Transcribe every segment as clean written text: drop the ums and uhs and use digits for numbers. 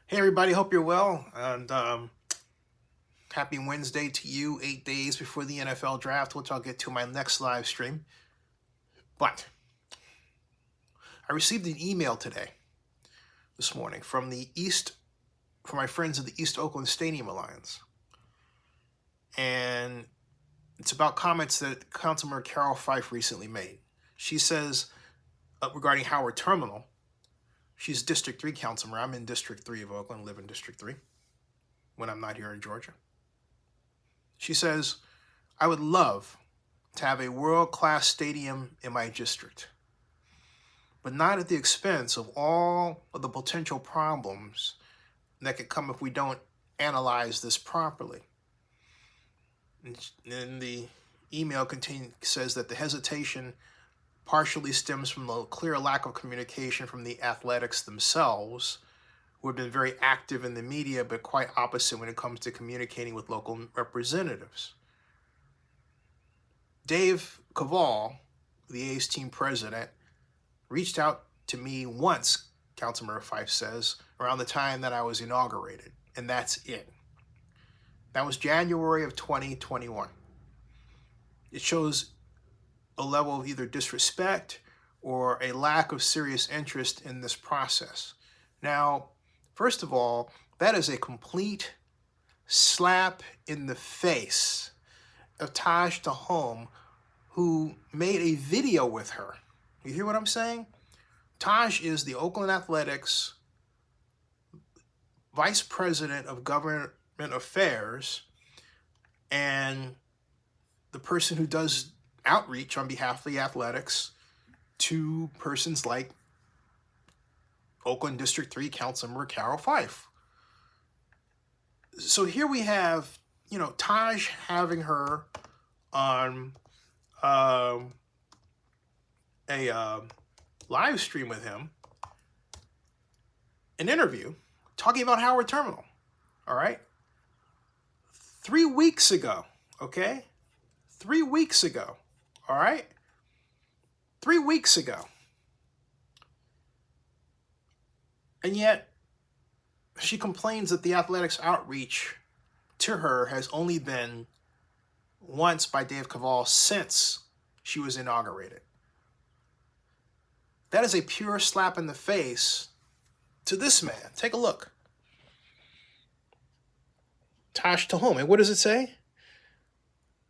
Hey everybody, hope you're well, and happy Wednesday to you, 8 days before the NFL draft, which I'll get to my next live stream. But I received an email this morning, from my friends of the East Oakland Stadium Alliance. And it's about comments that Councilmember Carroll Fife recently made. She says, regarding Howard Terminal, she's District 3 councilmember. I'm in District 3 of Oakland, live in District 3 when I'm not here in Georgia. She says, I would love to have a world-class stadium in my district, but not at the expense of all of the potential problems that could come if we don't analyze this properly. And the email says that the hesitation partially stems from the clear lack of communication from the athletics themselves, who have been very active in the media, but quite opposite when it comes to communicating with local representatives. Dave Cavall, the A's team president, reached out to me once, Councilmember Fife says, around the time that I was inaugurated, and that's it. That was January of 2021. It shows a level of either disrespect or a lack of serious interest in this process. Now, first of all, that is a complete slap in the face of Taj Tahom, who made a video with her. You hear what I'm saying? Taj is the Oakland Athletics Vice President of Government Affairs and the person who does outreach on behalf of the athletics to persons like Oakland District 3 Councilmember Carroll Fife. So here we have, Taj having her on a live stream with him, an interview, talking about Howard Terminal, all right? 3 weeks ago, okay? 3 weeks ago, all right? 3 weeks ago. And yet, she complains that the athletics outreach to her has only been once by Dave Cavall since she was inaugurated. That is a pure slap in the face to this man. Take a look. Taj Tahom. And what does it say?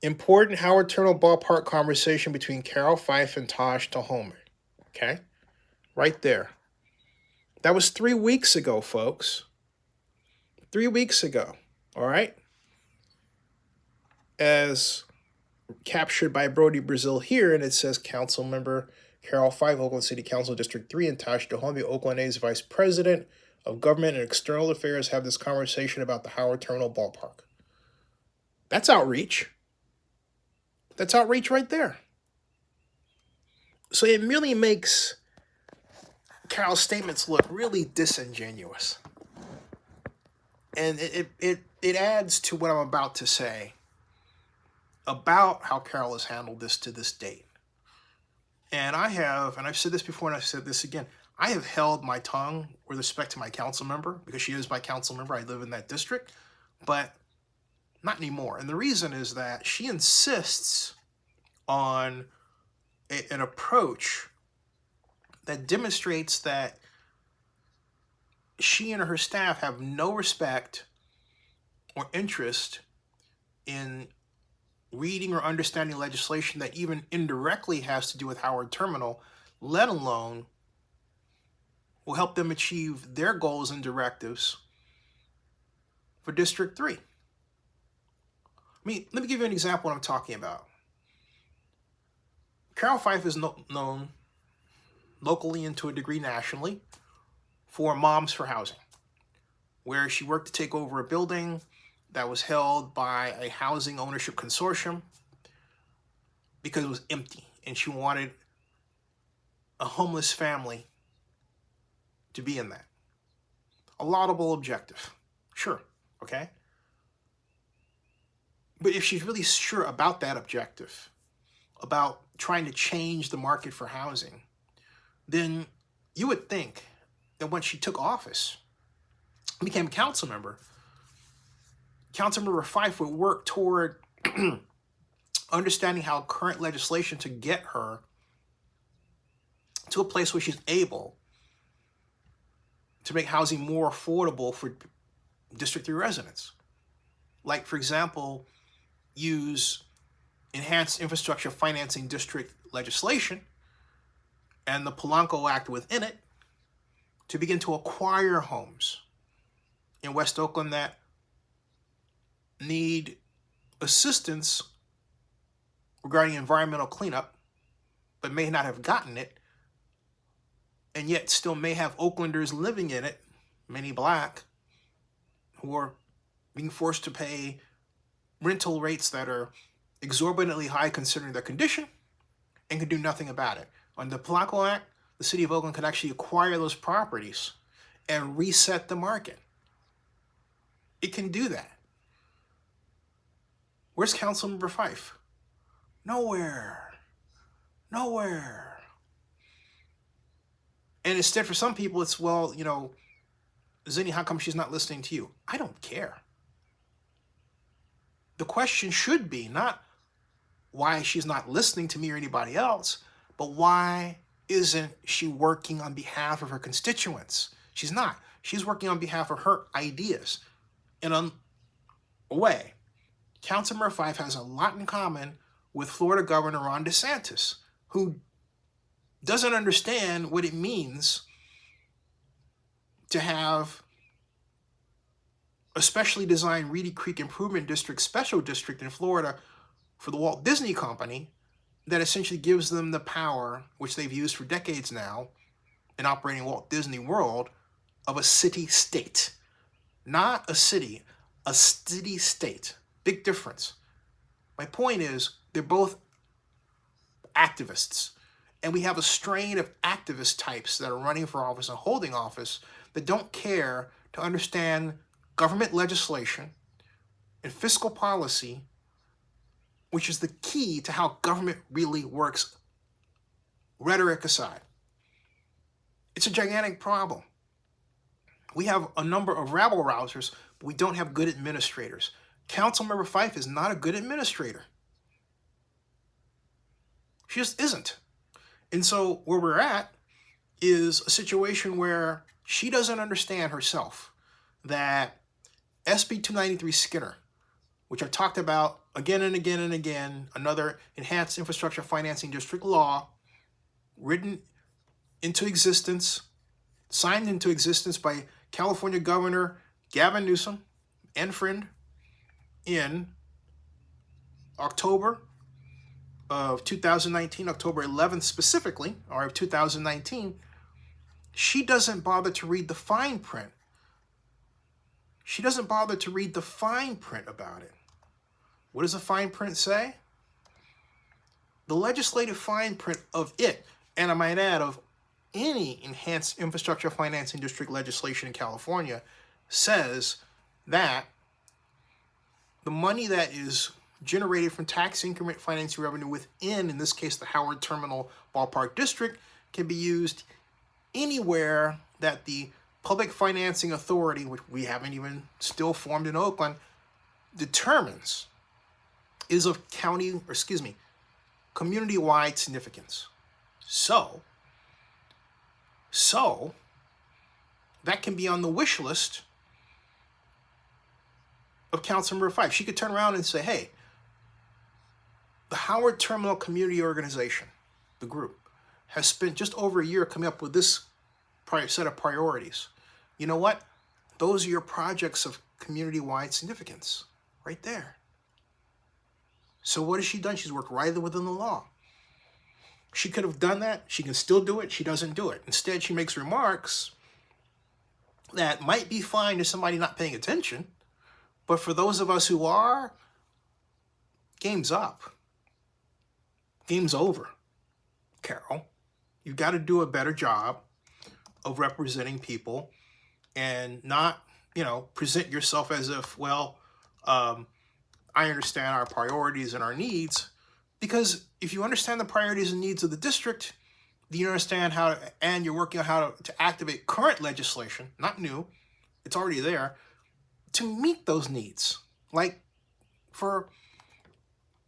Important Howard Terminal ballpark conversation between Carroll Fife and Taj Tahom. Okay? Right there. That was 3 weeks ago, folks. 3 weeks ago. All right? As captured by Brody Brazil here, and it says Council Member Carroll Fife, Oakland City Council District 3, and Taj Tahom, the Oakland A's Vice President of Government and External Affairs, have this conversation about the Howard Terminal ballpark. That's outreach. That's outreach right there. So it really makes Carroll's statements look really disingenuous. And it adds to what I'm about to say about how Carroll has handled this to this date. And I've said this before and I've said this again, I have held my tongue with respect to my council member, because she is my council member. I live in that district, but not anymore. And the reason is that she insists on an approach that demonstrates that she and her staff have no respect or interest in reading or understanding legislation that even indirectly has to do with Howard Terminal, let alone will help them achieve their goals and directives for District 3. Let me give you an example of what I'm talking about. Carroll Fife is known locally and to a degree nationally for Moms for Housing, where she worked to take over a building that was held by a housing ownership consortium because it was empty, and she wanted a homeless family to be in that. A laudable objective, sure, okay? But if she's really sure about that objective, about trying to change the market for housing, then you would think that when she took office, became a council member, Councilmember Fife would work toward understanding how current legislation to get her to a place where she's able to make housing more affordable for District 3 residents. Like, for example, use enhanced infrastructure financing district legislation and the Polanco Act within it to begin to acquire homes in West Oakland that need assistance regarding environmental cleanup, but may not have gotten it, and yet still may have Oaklanders living in it, many black, who are being forced to pay rental rates that are exorbitantly high considering their condition and can do nothing about it. Under the Polanco Act, the city of Oakland could actually acquire those properties and reset the market. It can do that. Where's Councilmember Fife? Nowhere. Nowhere. And instead, for some people, it's, well, you know, Zinni, how come she's not listening to you? I don't care. The question should be not why she's not listening to me or anybody else, but why isn't she working on behalf of her constituents? She's not. She's working on behalf of her ideas. In a way, Councilmember Fife has a lot in common with Florida Governor Ron DeSantis, who doesn't understand what it means to have a specially designed Reedy Creek Improvement District, special district in Florida for the Walt Disney Company that essentially gives them the power, which they've used for decades now in operating Walt Disney World, of a city-state. Not a city, a city-state. Big difference. My point is, they're both activists. And we have a strain of activist types that are running for office and holding office that don't care to understand government legislation and fiscal policy, which is the key to how government really works, rhetoric aside. It's a gigantic problem. We have a number of rabble-rousers, but we don't have good administrators. Councilmember Fife is not a good administrator. She just isn't. And so where we're at is a situation where she doesn't understand herself that SB 293 Skinner, which I've talked about again and again and again, another enhanced infrastructure financing district law written into existence, signed into existence by California Governor Gavin Newsom and friend in October of 2019, October 11th specifically, or of 2019, she doesn't bother to read the fine print. She doesn't bother to read the fine print about it. What does the fine print say? The legislative fine print of it, and I might add of any enhanced infrastructure financing district legislation in California, says that the money that is generated from tax increment financing revenue within, in this case, the Howard Terminal Ballpark District, can be used anywhere that the Public Financing Authority, which we haven't even still formed in Oakland, determines is of community-wide significance. So that can be on the wish list of Councilmember Fife. She could turn around and say, hey, the Howard Terminal Community Organization, the group, has spent just over a year coming up with this set of priorities. You know what? Those are your projects of community-wide significance, right there. So what has she done? She's worked right within the law. She could have done that. She can still do it. She doesn't do it. Instead, she makes remarks that might be fine to somebody not paying attention, but for those of us who are, game's up. Game's over. Carroll, you've got to do a better job of representing people and not, present yourself as if, well, I understand our priorities and our needs, because if you understand the priorities and needs of the district, you understand how to, and you're working on how to activate current legislation, not new, it's already there, to meet those needs, like for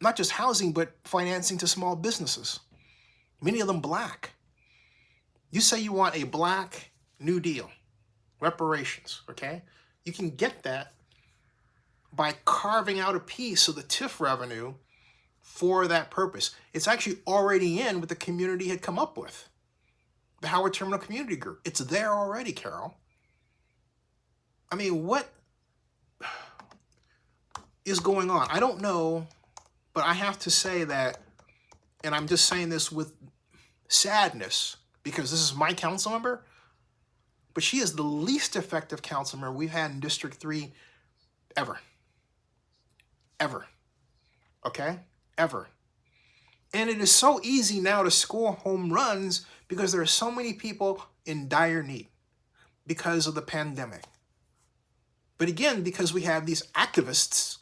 not just housing, but financing to small businesses, many of them Black. You say you want a Black New Deal, reparations, okay? You can get that by carving out a piece of the TIF revenue for that purpose. It's actually already in what the community had come up with. The Howard Terminal Community Group. It's there already, Carroll. I mean, what is going on? I don't know, but I have to say that, and I'm just saying this with sadness, because this is my council member, but she is the least effective council member we've had in District 3 ever. Ever. Okay? Ever. And it is so easy now to score home runs because there are so many people in dire need because of the pandemic. But again, because we have these activists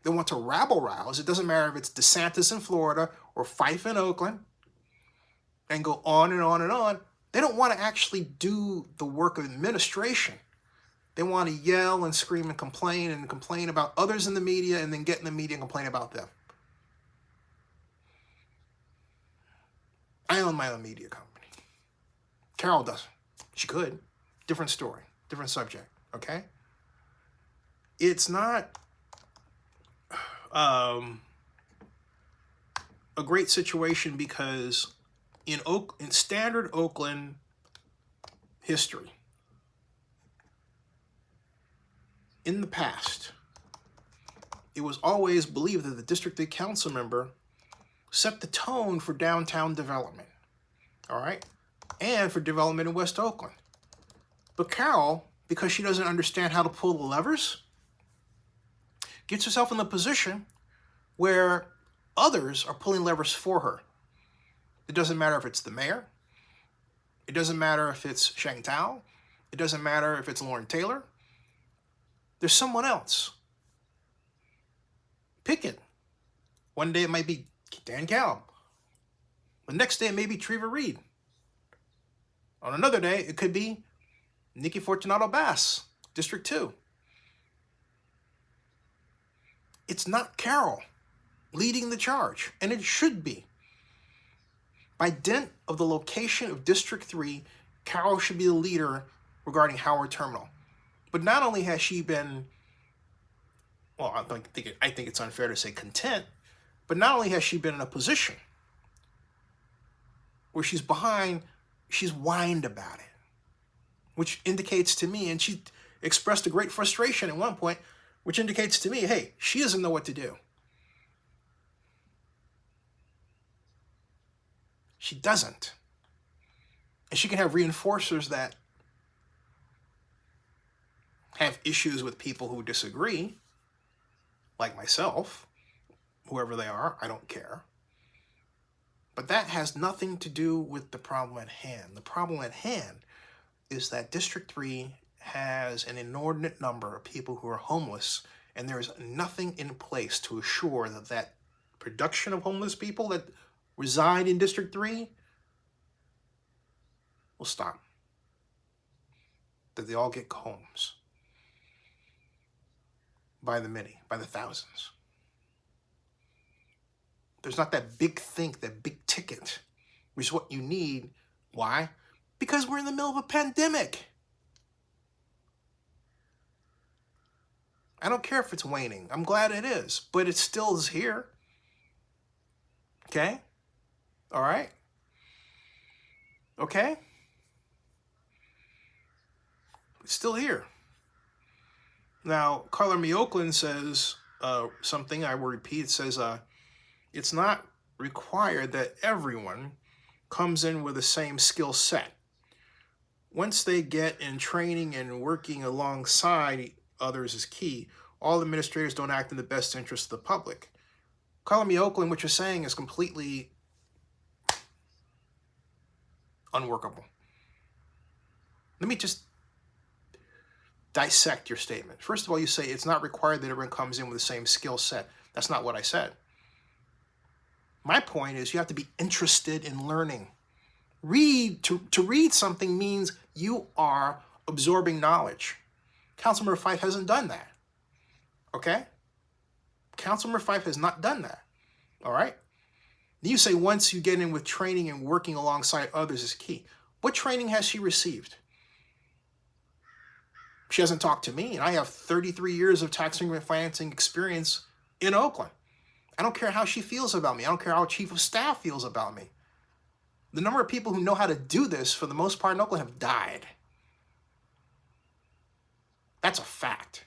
that want to rabble-rouse, it doesn't matter if it's DeSantis in Florida or Fife in Oakland, and go on and on and on. They don't want to actually do the work of administration. They want to yell and scream and complain about others in the media, and then get in the media and complain about them. I own my own media company. Carroll doesn't. She could. Different story, different subject, okay? It's not a great situation because in standard Oakland history, in the past, it was always believed that the District 3 council member set the tone for downtown development, all right, and for development in West Oakland. But Carroll, because she doesn't understand how to pull the levers, gets herself in the position where others are pulling levers for her. It doesn't matter if it's the mayor. It doesn't matter if it's Chantal. It doesn't matter if it's Lauren Taylor. There's someone else. Pick it. One day it might be Dan Calb. The next day it may be Treva Reed. On another day, it could be Nikki Fortunato Bass, District 2. It's not Carroll leading the charge, and it should be. By dint of the location of District 3, Carroll should be the leader regarding Howard Terminal. But not only has she been, well, I think it's unfair to say content, but not only has she been in a position where she's behind, she's whined about it, which indicates to me, and she expressed a great frustration at one point, which indicates to me, hey, she doesn't know what to do. She doesn't. And she can have reinforcers that have issues with people who disagree, like myself, whoever they are, I don't care. But that has nothing to do with the problem at hand. The problem at hand is that District 3 has an inordinate number of people who are homeless, and there is nothing in place to assure that that production of homeless people that reside in District 3 will stop. That they all get homes. By the many, by the thousands. There's not that big think, that big ticket, which is what you need. Why? Because we're in the middle of a pandemic. I don't care if it's waning. I'm glad it is, but it still is here. Okay? All right? Okay? It's still here. Now, Color Me Oakland says something I will repeat. It says, it's not required that everyone comes in with the same skill set. Once they get in training and working alongside others is key. All administrators don't act in the best interest of the public. Color Me Oakland, what you're saying is completely unworkable. Let me just dissect your statement. First of all, you say it's not required that everyone comes in with the same skill set. That's not what I said. My point is you have to be interested in learning. To read something means you are absorbing knowledge. Councilmember Fife hasn't done that. Okay? Councilmember Fife has not done that. All right? You say once you get in with training and working alongside others is key. What training has she received? She hasn't talked to me, and I have 33 years of tax increment financing experience in Oakland. I don't care how she feels about me. I don't care how chief of staff feels about me. The number of people who know how to do this, for the most part in Oakland, have died. That's a fact.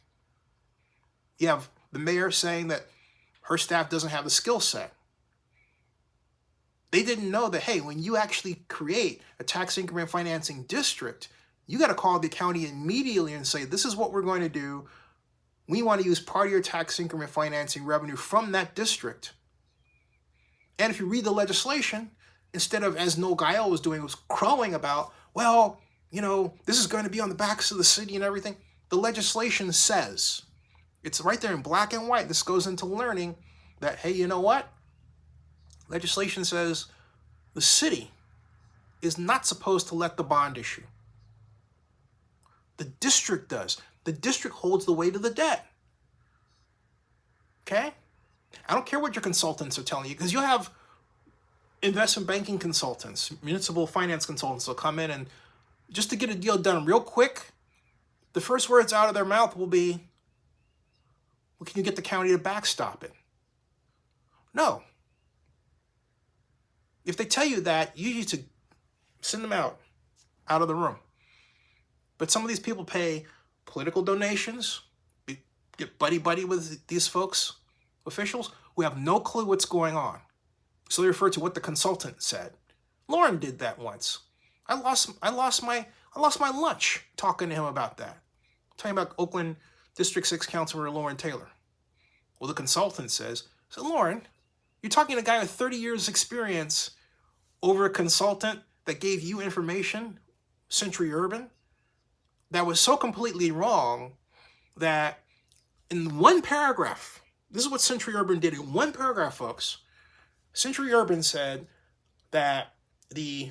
You have the mayor saying that her staff doesn't have the skill set. They didn't know that, hey, when you actually create a tax increment financing district, you got to call the county immediately and say, this is what we're going to do. We want to use part of your tax increment financing revenue from that district. And if you read the legislation, instead of, as Noel Gael was doing, was crowing about, well, you know, this is going to be on the backs of the city and everything. The legislation says, it's right there in black and white. This goes into learning that, hey, you know what? Legislation says the city is not supposed to let the bond issue. The district does. The district holds the weight of the debt. Okay? I don't care what your consultants are telling you, because you'll have investment banking consultants, municipal finance consultants will come in, and just to get a deal done real quick, the first words out of their mouth will be, well, can you get the county to backstop it? No. If they tell you that, you need to send them out of the room. But some of these people pay political donations, get buddy-buddy with these folks, officials, who have no clue what's going on. So they refer to what the consultant said. Lauren did that once. I lost my lunch talking to him about that. Talking about Oakland District 6 Councilor Lauren Taylor. Well, the consultant says, so Lauren, you're talking to a guy with 30 years experience over a consultant that gave you information, Century Urban, that was so completely wrong that in one paragraph, this is what Century Urban did in one paragraph, folks. Century Urban said that the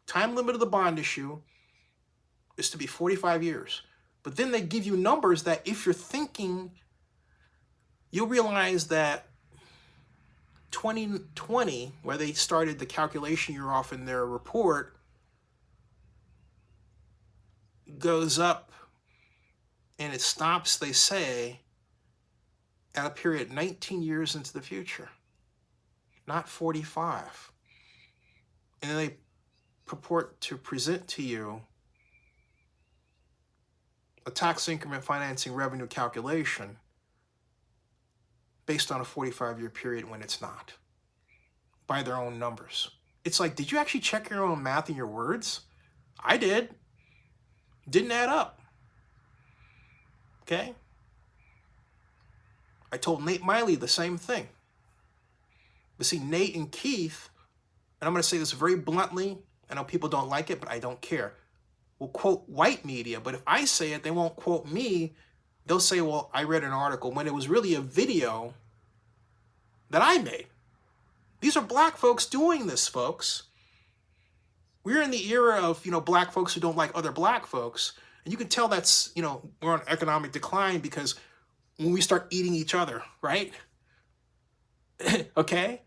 time limit of the bond issue is to be 45 years. But then they give you numbers that if you're thinking, you'll realize that 2020, where they started the calculation year off in their report, goes up and it stops, they say, at a period 19 years into the future, not 45. And then they purport to present to you a tax increment financing revenue calculation based on a 45-year period when it's not, by their own numbers. It's like, did you actually check your own math and your words? I did. Didn't add up. Okay? I told Nate Miley the same thing. But see, Nate and Keith, and I'm going to say this very bluntly, I know people don't like it, but I don't care, will quote white media, but if I say it, they won't quote me. They'll say, well, I read an article, when it was really a video that I made. These are black folks doing this, folks. We're in the era of, black folks who don't like other black folks. And you can tell that's, we're on economic decline because when we start eating each other, right? Okay?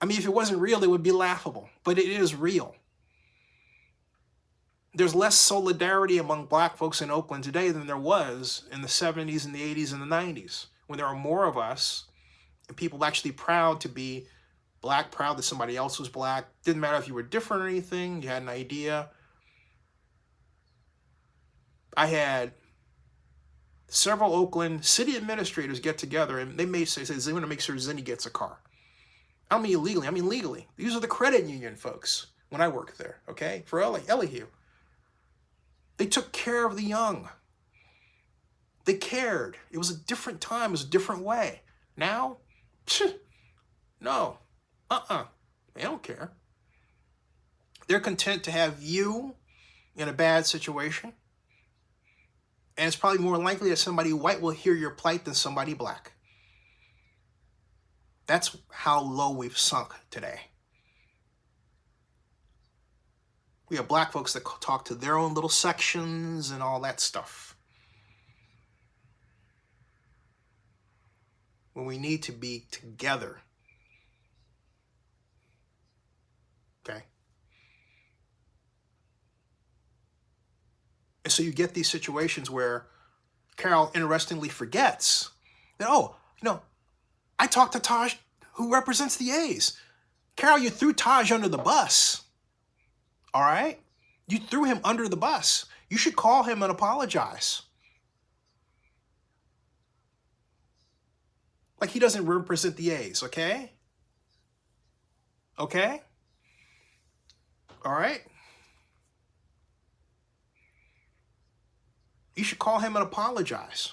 I mean, if it wasn't real, it would be laughable, but it is real. There's less solidarity among black folks in Oakland today than there was in the 70s and the 80s and the 90s, when there were more of us and people actually proud to be black, proud that somebody else was black. Didn't matter if you were different or anything, you had an idea. I had several Oakland city administrators get together and they may say they want to make sure Zinni gets a car. I don't mean illegally, I mean legally. These are the credit union folks when I worked there, okay? For Elihu. They took care of the young. They cared. It was a different time. It was a different way. Now, no. They don't care. They're content to have you in a bad situation. And it's probably more likely that somebody white will hear your plight than somebody black. That's how low we've sunk today. We have black folks that talk to their own little sections and all that stuff, when we need to be together. Okay? And so you get these situations where Carroll interestingly forgets that, oh, I talked to Taj, who represents the A's. Carroll, you threw Taj under the bus. All right? You threw him under the bus. You should call him and apologize. Like he doesn't represent the A's, okay? Okay? All right? You should call him and apologize.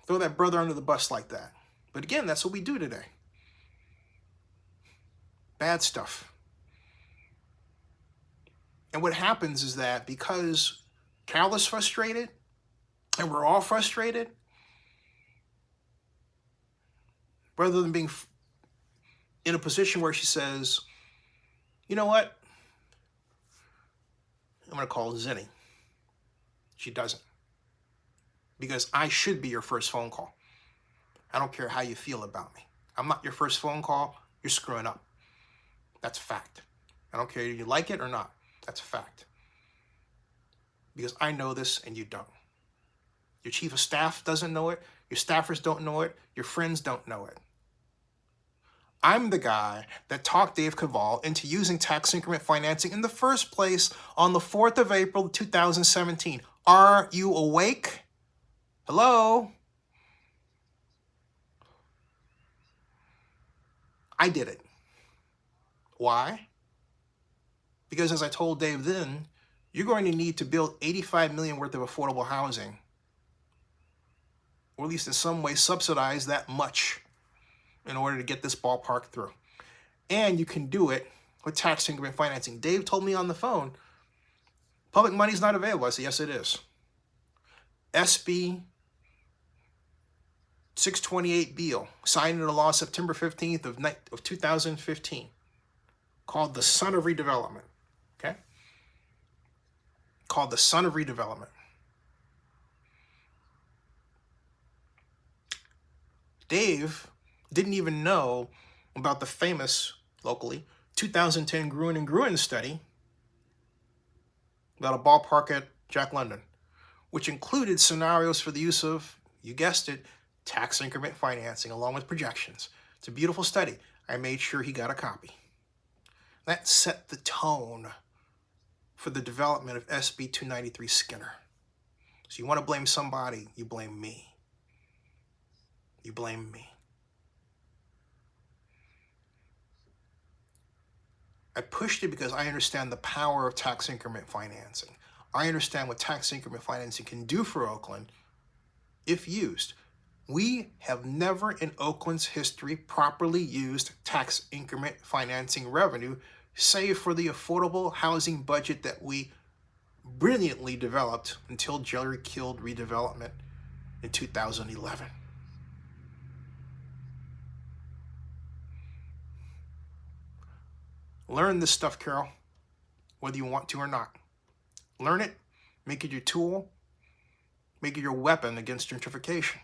Throw that brother under the bus like that. But again, that's what we do today. Bad stuff. And what happens is that because Carroll is frustrated, and we're all frustrated, rather than being in a position where she says, you know what? I'm going to call Zinni. She doesn't. Because I should be your first phone call. I don't care how you feel about me. I'm not your first phone call. You're screwing up. That's a fact. I don't care if you like it or not. That's a fact. Because I know this and you don't. Your chief of staff doesn't know it. Your staffers don't know it. Your friends don't know it. I'm the guy that talked Dave Cavall into using tax increment financing in the first place on the 4th of April, 2017. Are you awake? Hello? I did it. Why? Because as I told Dave then, you're going to need to build $85 million worth of affordable housing, or at least in some way subsidize that much in order to get this ballpark through. And you can do it with tax increment financing. Dave told me on the phone, public money's not available. I said, yes, it is. SB 628 Beal, signed into law September 15th of 2015, called the Son of Redevelopment. Okay? Called the Son of Redevelopment. Dave didn't even know about the famous, locally, 2010 Gruen and Gruen study about a ballpark at Jack London, which included scenarios for the use of, you guessed it, tax increment financing along with projections. It's a beautiful study. I made sure he got a copy. That set the tone for the development of SB 293 Skinner. So you want to blame somebody, you blame me. You blame me. I pushed it because I understand the power of tax increment financing. I understand what tax increment financing can do for Oakland if used. We have never in Oakland's history properly used tax increment financing revenue, save for the affordable housing budget that we brilliantly developed until Jerry killed redevelopment in 2011. Learn this stuff, Carroll, whether you want to or not. Learn it, make it your tool, make it your weapon against gentrification.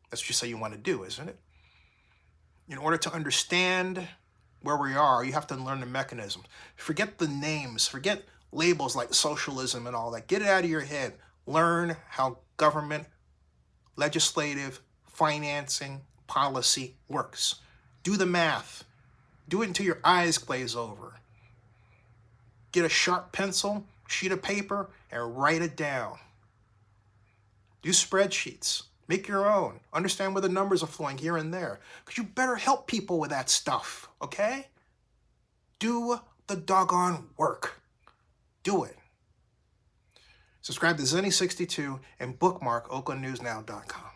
That's what you say you want to do, isn't it? In order to understand where we are, you have to learn the mechanisms. Forget the names, forget labels like socialism and all that. Get it out of your head. Learn how government, legislative, financing, policy works. Do the math. Do it until your eyes glaze over. Get a sharp pencil, sheet of paper, and write it down. Do spreadsheets. Make your own. Understand where the numbers are flowing here and there. Because you better help people with that stuff, okay? Do the doggone work. Do it. Subscribe to Zinni62 and bookmark oaklandnewsnow.com.